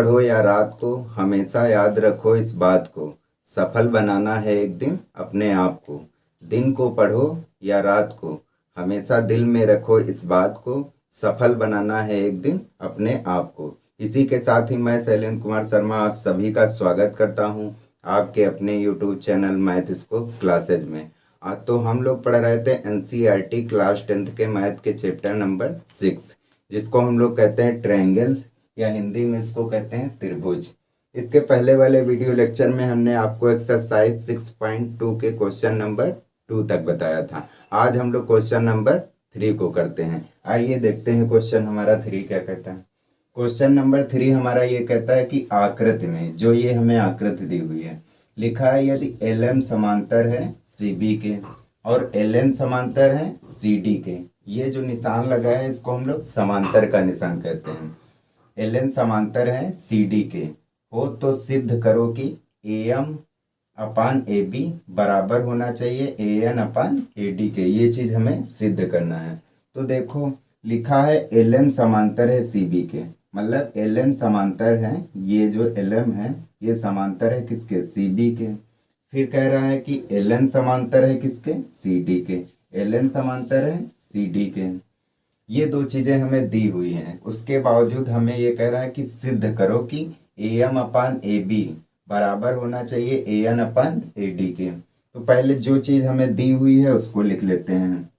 पढ़ो या रात को, हमेशा याद रखो इस बात को, सफल बनाना है एक दिन अपने आप को। दिन को पढ़ो या रात को, हमेशा दिल में रखो इस बात को, सफल बनाना है एक दिन अपने आप को। इसी के साथ ही मैं शैलेंद्र कुमार शर्मा आप सभी का स्वागत करता हूं आपके अपने YouTube channel math school classes में। आज तो हम लोग पढ़ रहे थे एनसीईआरटी क्लास 10th के मैथ के चैप्टर नंबर 6, जिसको हम लोग कहते हैं ट्रायंगल्स या हिंदी में इसको कहते हैं त्रिभुज। इसके पहले वाले वीडियो लेक्चर में हमने आपको एक्सरसाइज 6.2 के क्वेश्चन नंबर 2 तक बताया था। आज हम लोग क्वेश्चन नंबर 3 को करते हैं। आइए देखते हैं क्वेश्चन हमारा 3 क्या कहता है। क्वेश्चन नंबर 3 हमारा ये कहता है कि आकृति में, जो ये हमें आकृति दी हुई है, लिखा है यदि LM समांतर है CB के और LN समांतर है CD के। ये जो निशान लगा है इसको हम लोग समांतर का निशान कहते हैं। LN समांतर है CD के हो तो सिद्ध करो कि AM अपान AB बराबर होना चाहिए AN अपान AD के। ये चीज हमें सिद्ध करना है। तो देखो लिखा है LM समांतर है CB के, मतलब LM समांतर है, ये जो LM है ये समांतर है किसके, CB के। फिर कह रहा है कि LN समांतर है किसके, CD के। LN समांतर है CD के। ये दो चीजें हमें दी हुई हैं, उसके बावजूद हमें ये कह रहा है कि सिद्ध करो कि AM अपान AB बराबर होना चाहिए AN अपान AD के। तो पहले जो चीज हमें दी हुई है उसको लिख लेते हैं।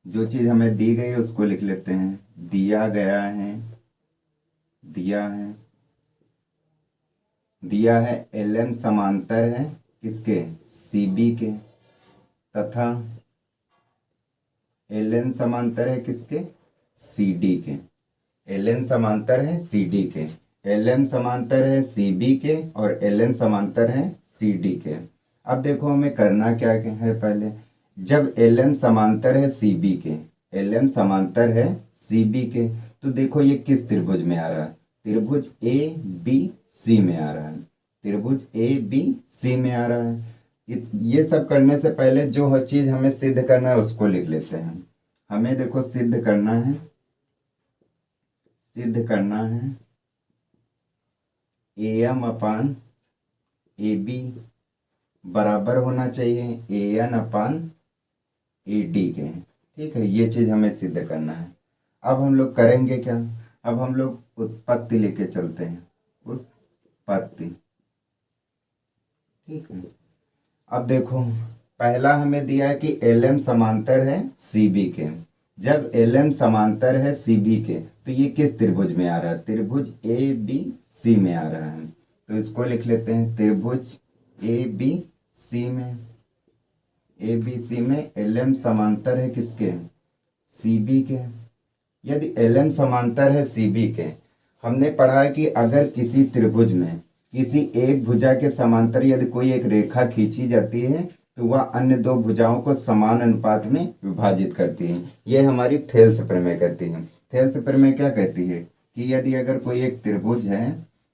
जो चीज हमें दी गई है उसको लिख लेते हैं। दिया गया है, दिया है LM समांतर है किसके, CB के, तथा LN समांतर है किसके, CD के। LN समांतर है CD के, LM समांतर है CB के और LN समांतर है CD के। अब देखो हमें करना क्या है। पहले जब LM समांतर है CB के, LM समांतर है CB के, तो देखो ये किस त्रिभुज में आ रहा है, त्रिभुज ABC में आ रहा है। त्रिभुज ABC में आ रहा है। ये सब करने से पहले जो चीज हमें सिद्ध करना है उसको लिख लेते हैं। हमें देखो सिद्ध करना है AM अपान AB बराबर होना चाहिए AN अपान AD के। ठीक है, ये चीज हमें सिद्ध करना है। अब हम लोग करेंगे क्या, अब हम लोग उत्पत्ति लेके चलते हैं। उत्पत्ति, ठीक है। अब देखो पहला हमें दिया है कि LM समांतर है CB के। जब LM समांतर है CB के तो ये किस त्रिभुज में आ रहा है, त्रिभुज ABC में आ रहा है। तो इसको लिख लेते हैं, त्रिभुज ABC में LM समांतर है किसके, CB के। यदि LM समांतर है CB के, हमने पढ़ा है कि अगर किसी त्रिभुज में किसी एक भुजा के समांतर यदि कोई एक रेखा खींची जाती है तो वह अन्य दो भुजाओं को समान अनुपात में विभाजित करती है। यह हमारी थेल्स प्रमेय कहती है। थेल्स प्रमेय क्या कहती है कि यदि अगर कोई एक त्रिभुज है,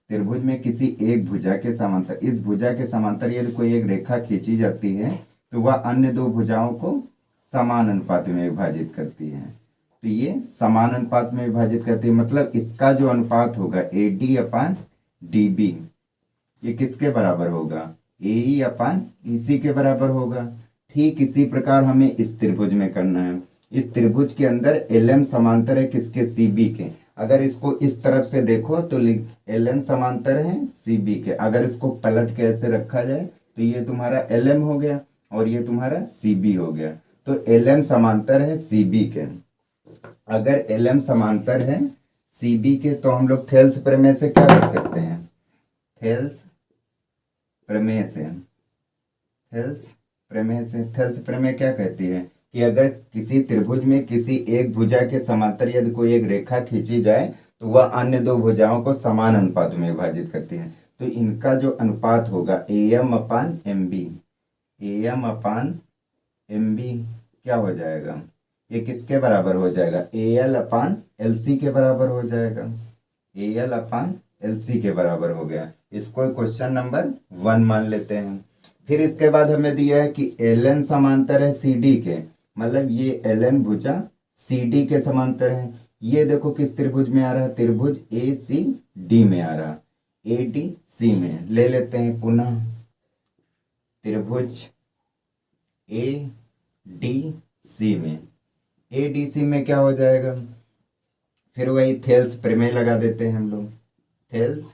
त्रिभुज में किसी एक भुजा के समांतर, इस भुजा के समांतर यदि कोई एक रेखा खींची जाती है तो वह अन्य दो भुजाओं को समान अनुपात में विभाजित करती है। तो ये समान अनुपात में विभाजित करती है, मतलब इसका जो अनुपात होगा AD अपान DB ये किसके बराबर होगा, AE अपान EC के बराबर होगा। ठीक इसी प्रकार हमें इस त्रिभुज में करना है। इस त्रिभुज के अंदर LM समांतर है किसके, CB के। अगर इसको इस तरफ से देखो तो LM समांतर है CB के। अगर इसको पलट के ऐसे रखा जाए तो ये तुम्हारा LM हो गया और ये तुम्हारा CB हो गया। तो LM समांतर है CB के। अगर LM समांतर है CB के तो हम लोग थेल्स प्रमेय से क्या लिख सकते हैं, थेल्स प्रमेय क्या कहती है कि अगर किसी त्रिभुज में किसी एक भुजा के समांतर यदि कोई एक रेखा खींची जाए तो वह अन्य दो भुजाओं को समान अनुपात में विभाजित करती है। तो इनका जो अनुपात होगा AM अपान MB क्या हो जाएगा, ये किसके बराबर हो जाएगा, AL अपान LC के बराबर हो जाएगा। AL अपान LC के बराबर हो गया। इसको क्वेश्चन नंबर 1 मान लेते हैं। फिर इसके बाद हमें दिया है कि LN समांतर है CD के, मतलब ये LN भुजा CD के समांतर है। ये देखो किस त्रिभुज में आ रहा है, त्रिभुज ए सी डी में आ रहा, ए डी सी में। ले लेते हैं पुनः त्रिभुज ए डी सी में। ए डी सी में क्या हो जाएगा, फिर वही थेल्स प्रमेय लगा देते हैं हम लोग। थेल्स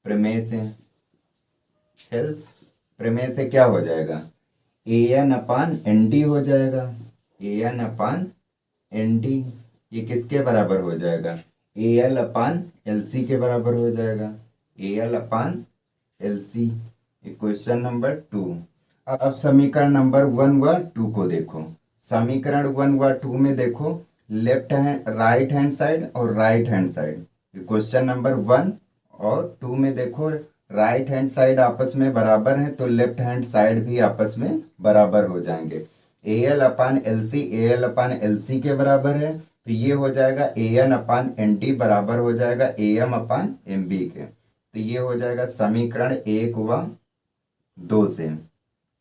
प्रमेय से, थेल्स प्रमेय से क्या हो जाएगा, A N upon N D हो जाएगा। A N upon N D ये किसके बराबर हो जाएगा, A L upon L C के बराबर हो जाएगा। A L upon L C. Question number 2। अब समीकरण नंबर 1 व 2 को देखो। समीकरण 1 व 2 में देखो left hand right hand side और right hand side. Question number 1 और 2 में देखो राइट हैंड साइड आपस में बराबर है तो लेफ्ट हैंड साइड भी आपस में बराबर हो जाएंगे। A L upon L C A L upon L C के बराबर है तो ये हो जाएगा A N upon N T बराबर हो जाएगा A M upon M B के। तो ये हो जाएगा समीकरण 1 व 2 से।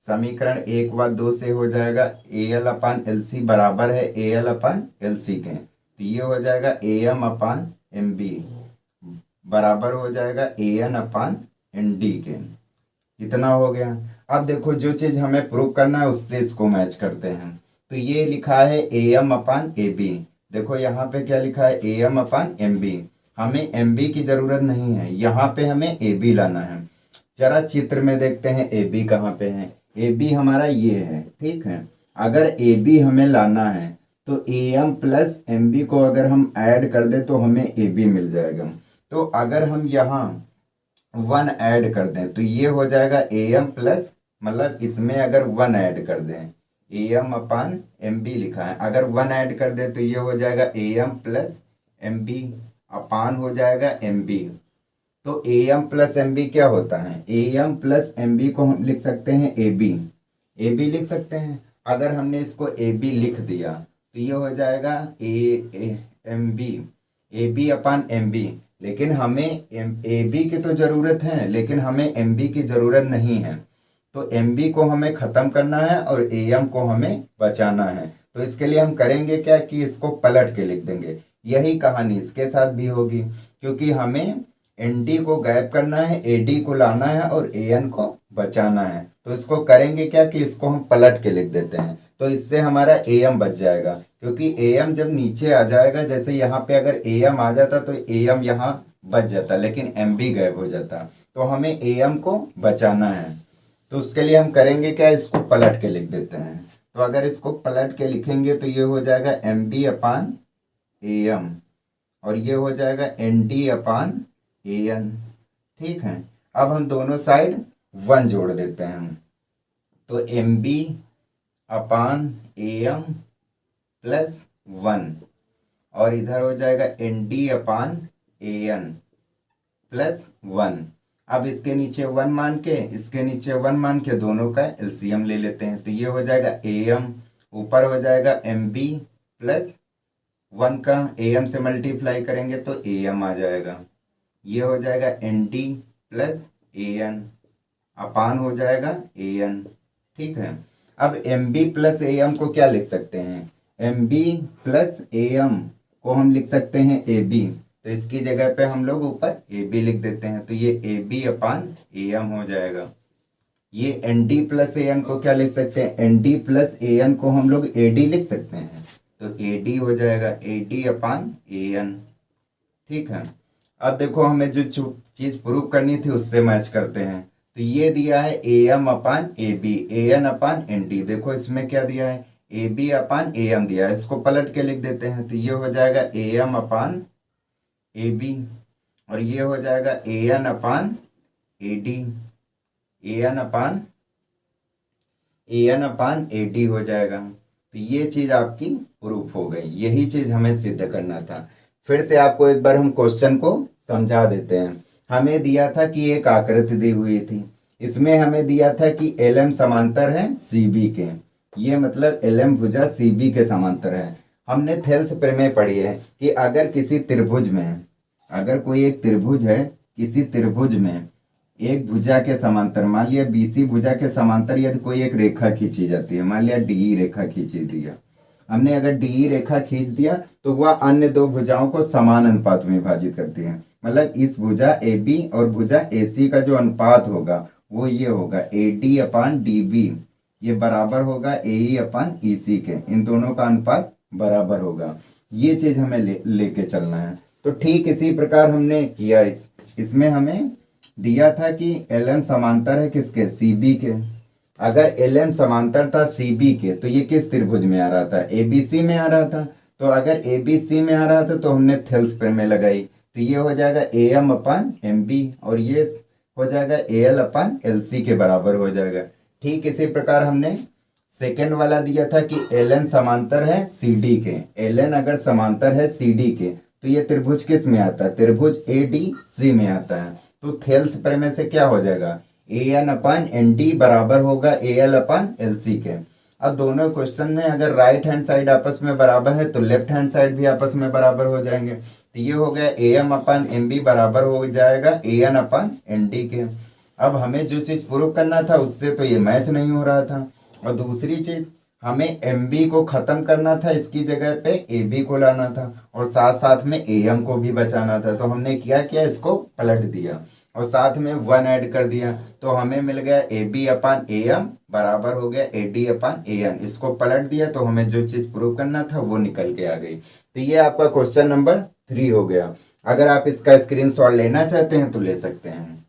समीकरण 1 व 2 से हो जाएगा ए एल अपान एल सी बराबर है ए एल अपान एल सी के। तो ये हो जाएगा A M upon M B बराबर हो जाएगा A N upon N D के। इतना हो गया। अब देखो जो चीज हमें प्रूव करना है उससे इसको मैच करते हैं। तो ये लिखा है A M upon A B. देखो यहाँ पे क्या लिखा है A M upon M B. हमें एम बी की जरूरत नहीं है, यहाँ पे हमें ए बी लाना है। जरा चित्र में देखते हैं ए बी कहाँ पे है। ए बी हमारा ये है, ठीक है। अगर ए बी हमें लाना है तो A M plus M B को अगर हम ऐड कर दें तो हमें ए बी मिल जाएगा। तो अगर हम यहाँ 1 ऐड कर दें तो ये हो जाएगा ए एम प्लस, मतलब इसमें अगर 1 ऐड कर दें, A M upon M B लिखा है, अगर 1 ऐड कर दें तो ये हो जाएगा A M plus M B upon हो जाएगा एम बी। तो A M plus M B क्या होता है, A M plus M B को हम लिख सकते हैं ए बी। ए बी लिख सकते हैं। अगर हमने इसको ए बी लिख दिया तो ये हो जाएगा A M B, A B upon M B. लेकिन हमें ए बी की तो ज़रूरत है लेकिन हमें एम बी की ज़रूरत नहीं है। तो एम बी को हमें ख़त्म करना है और ए एम को हमें बचाना है। तो इसके लिए हम करेंगे क्या कि इसको पलट के लिख देंगे। यही कहानी इसके साथ भी होगी, क्योंकि हमें एन डी को गायब करना है, ए डी को लाना है और ए एन को बचाना है। तो इसको करेंगे क्या कि इसको हम पलट के लिख देते हैं। तो इससे हमारा ए एम बच जाएगा, क्योंकि ए एम जब नीचे आ जाएगा, जैसे यहाँ पे अगर ए एम आ जाता तो ए एम यहाँ बच जाता लेकिन एम बी गायब हो जाता। तो हमें ए एम को बचाना है। तो उसके लिए हम करेंगे क्या, इसको पलट के लिख देते हैं। तो अगर इसको पलट के लिखेंगे तो ये हो जाएगा M B upon A M और ये हो जाएगा N D upon A N, ठीक है। अब हम दोनों साइड 1 जोड़ देते हैं। तो M B upon A M plus 1 और इधर हो जाएगा N D upon A N plus 1। अब इसके नीचे 1 मान के, इसके नीचे 1 मान के दोनों का एलसीएम ले लेते हैं। तो ये हो जाएगा ए एम, ऊपर हो जाएगा एम बी प्लस 1 का ए एम से मल्टीप्लाई करेंगे तो ए एम आ जाएगा। ये हो जाएगा N D plus A N upon हो जाएगा ए एन, ठीक है। अब M B plus A M को क्या लिख सकते हैं, M B plus A M को हम लिख सकते हैं ए बी। तो इसकी जगह पे हम लोग ऊपर ए बी लिख देते हैं। तो ये ए बी अपान ए एम हो जाएगा। ये N D plus A N को क्या लिख सकते हैं, N D plus A N को हम लोग ए डी लिख सकते हैं। तो ए डी हो जाएगा ए डी अपान ए एन, ठीक है। अब देखो हमें जो चीज़ प्रूव करनी थी उससे मैच करते हैं। तो ये दिया है A M upon A B, A N upon N D. देखो इसमें क्या दिया है, ए बी अपान ए एम दिया है। इसको पलट के लिख देते हैं। तो ये हो जाएगा A M upon A B और ये हो जाएगा A N upon A D, A N upon A D हो जाएगा। तो ये चीज़ आपकी प्रूफ हो गई। यही चीज़ हमें सिद्ध करना था। फिर से आपको एक बार हम क्वेश्चन को समझा देते हैं। हमें दिया था कि एक आकृति दी हुई थी, इसमें हमें दिया था कि एल एम समांतर है सी बी के। ये मतलब एल एम भुजा सी बी के समांतर है। हमने थेल्स प्रमेय पढ़ी है कि अगर किसी त्रिभुज में, अगर कोई एक त्रिभुज है, किसी त्रिभुज में एक भुजा के समांतर, मान लिया बीसी भुजा के समांतर यदि कोई एक रेखा खींची जाती है, मान लिया डी रेखा खींची दी है, हमने अगर डी रेखा खींच दिया तो वह अन्य दो भुजाओं को समान अनुपात में विभाजित करती है। मतलब इस भुजा ए बी और भुजा ए सी का जो अनुपात होगा वो ये होगा A D upon D B, ये बराबर होगा ए ई अपान ई सी के। इन दोनों का अनुपात बराबर होगा। ये चीज हमें लेके चलना है। तो ठीक इसी प्रकार हमने किया। इसमें हमें दिया था कि एल एम समांतर है किसके, सी बी के। अगर एल एम समांतर था सी बी के तो ये किस त्रिभुज में आ रहा था, ए बी सी में आ रहा था। तो अगर ए बी सी में आ रहा था तो हमने थेल्स प्रमेय लगाई, तो ये हो जाएगा A M upon M B और ये हो जाएगा A L upon L C के बराबर हो जाएगा। ठीक इसी प्रकार हमने सेकेंड वाला दिया था कि एल एन समांतर है सी डी के। एल एन अगर समांतर है सी डी के तो ये त्रिभुज किस में आता है, त्रिभुज ए डी सी में आता है। तो थेल्स प्रमेय से क्या हो जाएगा, A N upon N D बराबर होगा ए एल अपान एल सी के। अब दोनों क्वेश्चन में अगर राइट हैंड साइड आपस में बराबर है तो लेफ्ट हैंड साइड भी आपस में बराबर हो जाएंगे। तो ये हो गया A M upon M B बराबर हो जाएगा A N upon N D के। अब हमें जो चीज प्रूव करना था उससे तो ये मैच नहीं हो रहा था। और दूसरी चीज हमें एम बी को खत्म करना था, इसकी जगह पे ए बी को लाना था और साथ साथ में ए एम को भी बचाना था। तो हमने क्या किया, इसको पलट दिया और साथ में 1 ऐड कर दिया। तो हमें मिल गया ए बी अपान ए एम बराबर हो गया ए डी अपान ए एन। इसको पलट दिया तो हमें जो चीज प्रूव करना था वो निकल के आ गई। तो ये आपका क्वेश्चन नंबर 3 हो गया। अगर आप इसका स्क्रीनशॉट लेना चाहते हैं तो ले सकते हैं।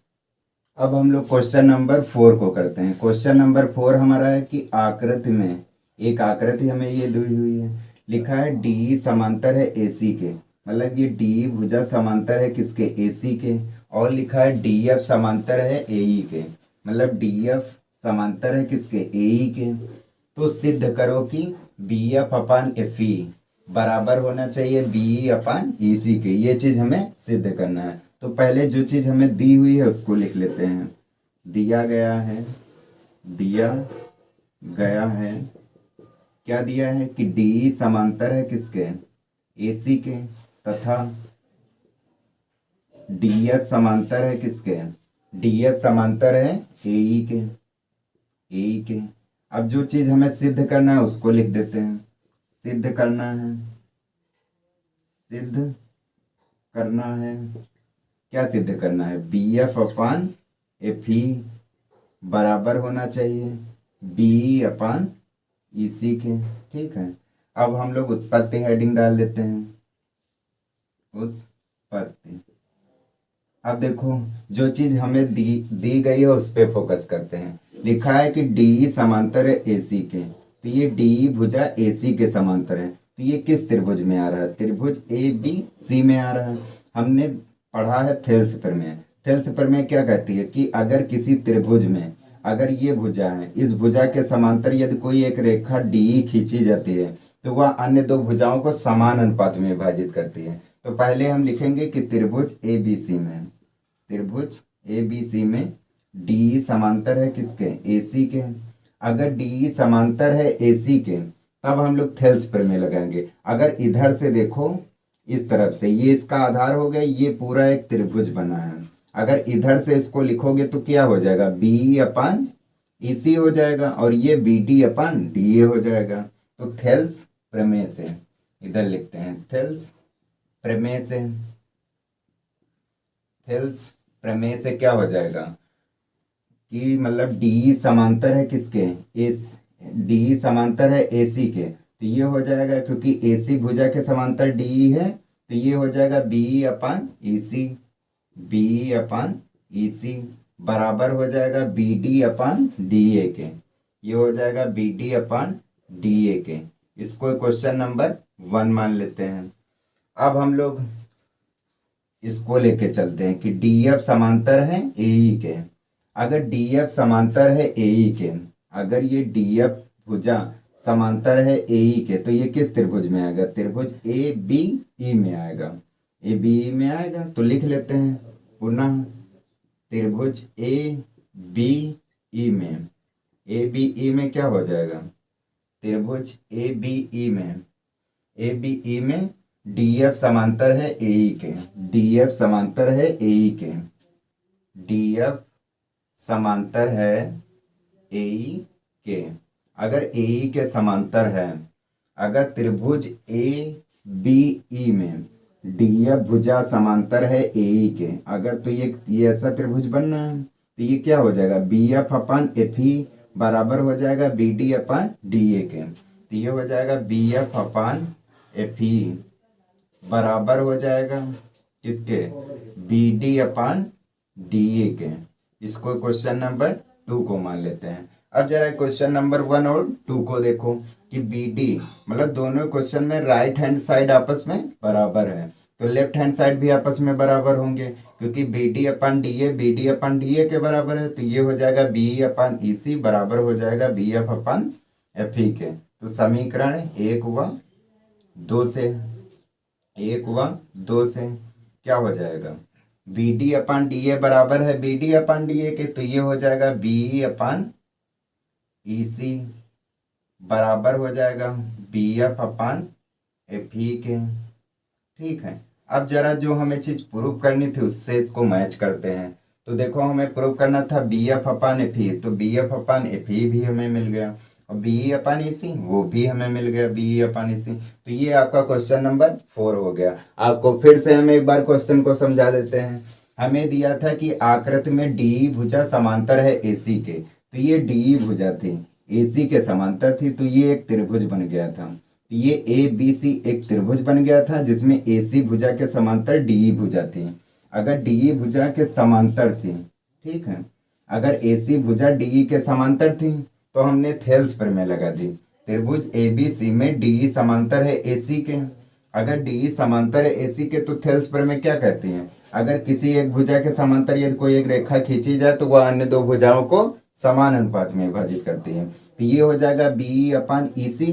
अब हम लोग क्वेश्चन नंबर 4 को करते हैं। क्वेश्चन नंबर 4 हमारा है कि आकृति में एक आकृति हमें ये दी हुई है, लिखा है डी समांतर है एसी के। मतलब ये डी भुजा समांतर है किसके, एसी के। और लिखा है डी एफ समांतर है एई के। मतलब डी एफ समांतर है किसके, एई के। तो सिद्ध करो कि B F upon F E बराबर होना चाहिए बी अपान ई सी के। ये चीज हमें सिद्ध करना है। तो पहले जो चीज हमें दी हुई है उसको लिख लेते हैं। दिया गया है क्या दिया है कि डी समांतर है किसके, एसी के, तथा डी एफ समांतर है किसके, डी एफ समांतर है एई के। अब जो चीज हमें सिद्ध करना है उसको लिख देते हैं। सिद्ध करना है क्या सिद्ध करना है, B F upon F E बराबर होना चाहिए बी अपान ई सी के। ठीक है। अब हम लोग उत्पत्ति हेडिंग डाल देते हैं, उत्पत्ति। अब देखो जो चीज हमें दी गई है उस पर फोकस करते हैं। लिखा है कि डी समांतर है एसी के। तो ये डी भुजा एसी के समांतर है। तो ये किस त्रिभुज में आ रहा है, त्रिभुज ए बी सी में आ रहा है। हमने पढ़ा है थेल्स प्रमेय। थेल्स प्रमेय क्या कहती है कि अगर किसी त्रिभुज में अगर ये भुजा है, इस भुजा के समांतर यदि कोई एक रेखा डी खींची जाती है तो वह अन्य दो भुजाओं को समान अनुपात में विभाजित करती है। तो पहले हम लिखेंगे कि त्रिभुज ए बी सी में डी समांतर है किसके, एसी के। अगर डी समांतर है एसी के तब हम लोग थेल्स प्रमेय लगाएंगे। अगर इधर से देखो इस तरफ से, ये इसका आधार हो गया, ये पूरा एक त्रिभुज बना है। अगर इधर से इसको लिखोगे तो क्या हो जाएगा, बी अपान ईसी हो जाएगा और ये B D upon D A हो जाएगा। तो थेल्स प्रमेय से इधर लिखते हैं, थेल्स प्रमेय से क्या हो जाएगा कि मतलब डी समांतर है किसके, डी समांतर है एसी के। तो ये हो जाएगा क्योंकि एसी भुजा के समांतर डी है तो ये हो जाएगा बी अपान ईसी बराबर हो जाएगा B D upon D A के। ये हो जाएगा B D upon D A के। इसको क्वेश्चन नंबर 1 मान लेते हैं। अब हम लोग इसको लेके चलते हैं कि डी एफ समांतर है एई के। अगर डी एफ समांतर है एई के, अगर ये डी एफ भुजा समांतर है एई के तो ये किस त्रिभुज में आएगा, त्रिभुज ए बी ई में आएगा, ए बी ई में आएगा। तो लिख लेते हैं पुनः त्रिभुज ए बी ई में, ए बी ई में क्या हो जाएगा, त्रिभुज ए बी ई में डी एफ समांतर है एई के, डी एफ समांतर है एई के, डी एफ समांतर है एई के। अगर एई के समांतर है अगर त्रिभुज ए बी ई में डी एफ भुजा समांतर है ए ई के, अगर तो ये ऐसा त्रिभुज बनना है तो ये क्या हो जाएगा, B F upon F E बराबर हो जाएगा B D upon D A के। तो ये हो जाएगा B F upon F E बराबर हो जाएगा किसके, B D upon D A के। इसको क्वेश्चन नंबर 2 को मान लेते हैं। अब जरा क्वेश्चन नंबर 1 और 2 को देखो कि बी डी मतलब दोनों क्वेश्चन में राइट हैंड साइड आपस में बराबर है, तो लेफ्ट हैंड साइड भी आपस में बराबर होंगे, क्योंकि B D upon D A के बराबर है। तो ये हो जाएगा बी अपन ई सी बराबर हो जाएगा बी एफ अपन एफ ई के। तो समीकरण 1 व 2 से क्या हो जाएगा, B D upon D A बराबर है B D upon D A के। तो ये हो जाएगा बी अपन ई सी बराबर हो जाएगा बी एफ अपन एफ ई के। ठीक है, अब जरा जो हमें चीज प्रूव करनी थी उससे इसको मैच करते हैं। तो देखो हमें प्रूव करना था बी एफ अपन एफ ई, तो बी एफ अपन एफ ई भी हमें मिल गया और बी अपन ई सी वो भी हमें मिल गया बी अपन ई सी। तो ये आपका क्वेश्चन नंबर 4 हो गया। आपको फिर से हम एक बार क्वेश्चन को समझा देते हैं। हमें दिया था कि आकृति में डी भुजा समांतर है ए सी के, तो ये डी भुजा थी AC के समांतर थी, तो ये एक त्रिभुज बन गया था। तो ये ABC एक त्रिभुज बन गया था जिसमें AC भुजा के समांतर DE भुजा थी। अगर DE भुजा के समांतर थी, ठीक है, अगर AC भुजा DE के समांतर थी तो हमने थेल्स प्रमेय लगा दी। त्रिभुज ABC में DE समांतर है AC के, अगर DE समांतर है AC के तो थेल्स प्रमेय क्या कहती है, अगर किसी एक भुजा के समांतर यदि कोई एक रेखा खींची जाए तो वह अन्य 2 भुजाओं को समान अनुपात में विभाजित करती है। तो ये हो जाएगा बी अपन ई सी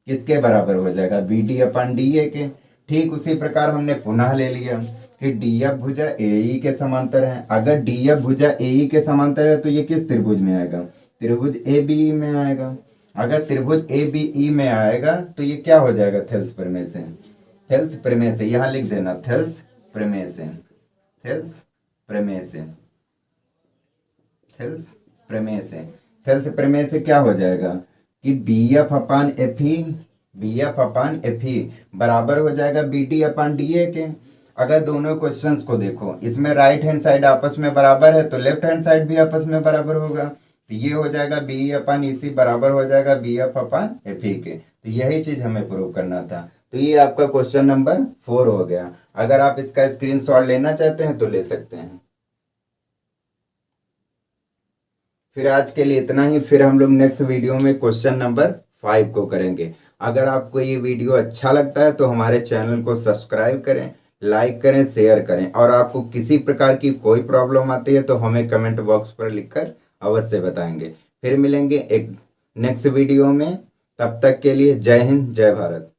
किसके बराबर हो जाएगा, B D upon D A के। ठीक उसी प्रकार हमने पुनः ले लिया कि डी एफ भुजा ए ई के समांतर है। अगर डी एफ भुजा ए ई के समांतर है तो ये किस त्रिभुज में आएगा, त्रिभुज ए बी ई में आएगा। अगर त्रिभुज ए बी ई में आएगा तो ये क्या हो जाएगा, थेल्स प्रमेय से। थेल्स प्रमेय से यहाँ लिख देना, थेल्स प्रमेय से, थेल्स प्रमेय से, थेल्स प्रमेय से, थेल्स प्रमेय से क्या हो जाएगा कि B F upon F E बराबर हो जाएगा B D upon D A के। अगर दोनों क्वेश्चंस को देखो, इसमें राइट हैंड साइड आपस में बराबर है तो लेफ्ट हैंड साइड भी आपस में बराबर होगा। तो ये हो जाएगा बी अपन ई सी बराबर हो जाएगा बी एफ अपन एफ ई के। तो यही चीज हमें प्रूव करना था। तो ये आपका क्वेश्चन नंबर 4 हो गया। अगर आप इसका स्क्रीनशॉट लेना चाहते हैं तो ले सकते हैं। फिर आज के लिए इतना ही, फिर हम लोग नेक्स्ट वीडियो में क्वेश्चन नंबर 5 को करेंगे। अगर आपको ये वीडियो अच्छा लगता है तो हमारे चैनल को सब्सक्राइब करें, लाइक करें, शेयर करें, और आपको किसी प्रकार की कोई प्रॉब्लम आती है तो हमें कमेंट बॉक्स पर लिखकर अवश्य बताएंगे। फिर मिलेंगे एक नेक्स्ट वीडियो में, तब तक के लिए जय हिंद, जय भारत।